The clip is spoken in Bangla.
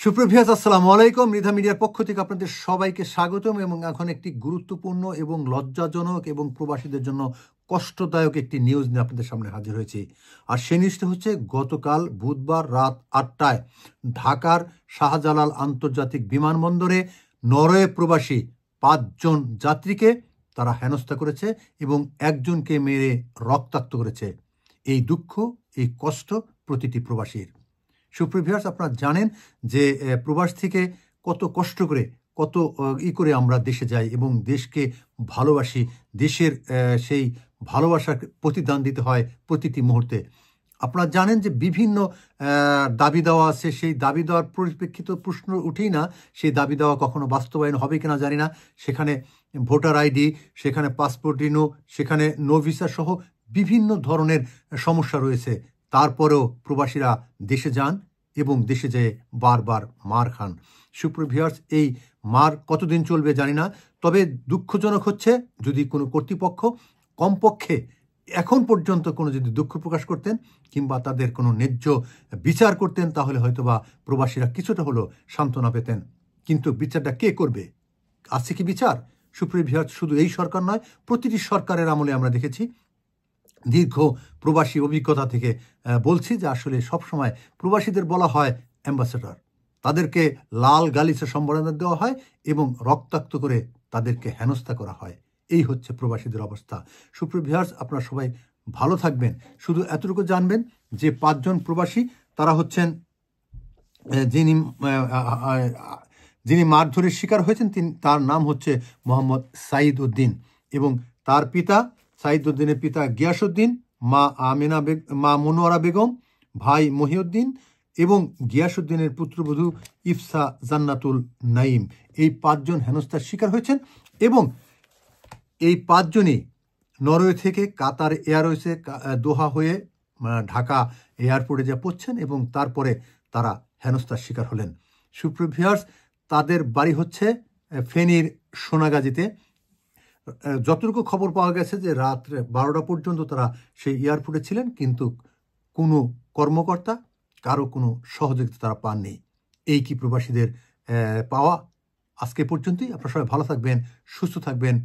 সুপ্রভিয়াস আসসালামু আলাইকুম। মৃধা মিডিয়ার পক্ষ থেকে আপনাদের সবাইকে স্বাগতম। এবং এখন একটি গুরুত্বপূর্ণ এবং লজ্জাজনক এবং প্রবাসীদের জন্য কষ্টদায়ক একটি নিউজ নিয়ে আপনাদের সামনে হাজির হয়েছি। আর সেই নিউজটা হচ্ছে গতকাল বুধবার রাত 8টায় ঢাকার শাহজালাল আন্তর্জাতিক বিমানবন্দরে নরওয়ে প্রবাসী 5 জন যাত্রীকে তারা হেনস্থা করেছে এবং একজনকে মেরে রক্তাক্ত করেছে। এই দুঃখ, এই কষ্ট প্রতিটি প্রবাসীর। সুপ্রিভিয়ার্স, আপনারা জানেন যে প্রবাস থেকে কত কষ্ট করে কত করে আমরা দেশে যাই এবং দেশকে ভালোবাসি। দেশের সেই ভালোবাসার প্রতিদান দিতে হয় প্রতিটি মুহূর্তে। আপনারা জানেন যে বিভিন্ন দাবি দেওয়া আছে, সেই দাবি দেওয়ার পরিপ্রেক্ষিত প্রশ্ন উঠেই না সেই দাবি দেওয়া কখনো বাস্তবায়ন হবে কিনা জানি না। সেখানে ভোটার আইডি, সেখানে পাসপোর্ট রিনিউ, সেখানে নো ভিসা সহ বিভিন্ন ধরনের সমস্যা রয়েছে। তারপরেও প্রবাসীরা দেশে যান এবং দেশে যেয়ে বারবার মার খান। সুপ্রিভিয়ার্স, এই মার কতদিন চলবে জানি না। তবে দুঃখজনক হচ্ছে যদি কোনো কর্তৃপক্ষ কমপক্ষে এখন পর্যন্ত কোনো যদি দুঃখ প্রকাশ করতেন কিংবা তাদের কোনো ন্যায্য বিচার করতেন, তাহলে হয়তোবা প্রবাসীরা কিছুটা হলেও সান্ত্বনা পেতেন। কিন্তু বিচারটা কে করবে? আছে কি বিচার? সুপ্রিভিয়ার্স, শুধু এই সরকার নয়, প্রতিটি সরকারের আমলে আমরা দেখেছি। দীর্ঘ প্রবাসী অভিজ্ঞতা থেকে বলছি যে আসলে সবসময় প্রবাসীদের বলা হয় অ্যাম্বাসেডর। তাদেরকে লাল গালিচা সম্বোধনা দেওয়া হয় এবং রক্তাক্ত করে তাদেরকে হেনস্থা করা হয়। এই হচ্ছে প্রবাসীদের অবস্থা। সুপ্রিভিয়ার্স, আপনারা সবাই ভালো থাকবেন। শুধু এতটুকু জানবেন যে 5 জন প্রবাসী তারা হচ্ছেন যিনি মারধরের শিকার হয়েছেন তার নাম হচ্ছে মোহাম্মদ সাইদ উদ্দিন এবং তার পিতা সাইদ উদ্দিনের পিতা গিয়াসউদ্দিন, মা মনোয়ারা বেগম, ভাই মহিউদ্দিন এবং গিয়াসউদ্দিনের পুত্রবধূ ইফসা জান্নাতুল নাইম। এই 5 জন হেনস্থার শিকার হয়েছেন এবং এই 5 জনই নরওয়ে থেকে কাতার এয়ারওয়েজে দোহা হয়ে ঢাকা এয়ারপোর্টে যা পৌঁছছেন এবং তারপরে তারা হেনস্থার শিকার হলেন। সুপ্রিভিয়ার্স, তাদের বাড়ি হচ্ছে ফেনীর সোনাগাজীতে। যতটুকু খবর পাওয়া গেছে যে রাত্রে 12টা পর্যন্ত তারা সেই এয়ারপোর্টে ছিলেন, কিন্তু কোনো কর্মকর্তা কারো কোনো সহযোগিতা তারা পাননি। এই কি প্রবাসীদের পাওয়া? আজকে পর্যন্তই। আপনারা সবাই ভালো থাকবেন, সুস্থ থাকবেন।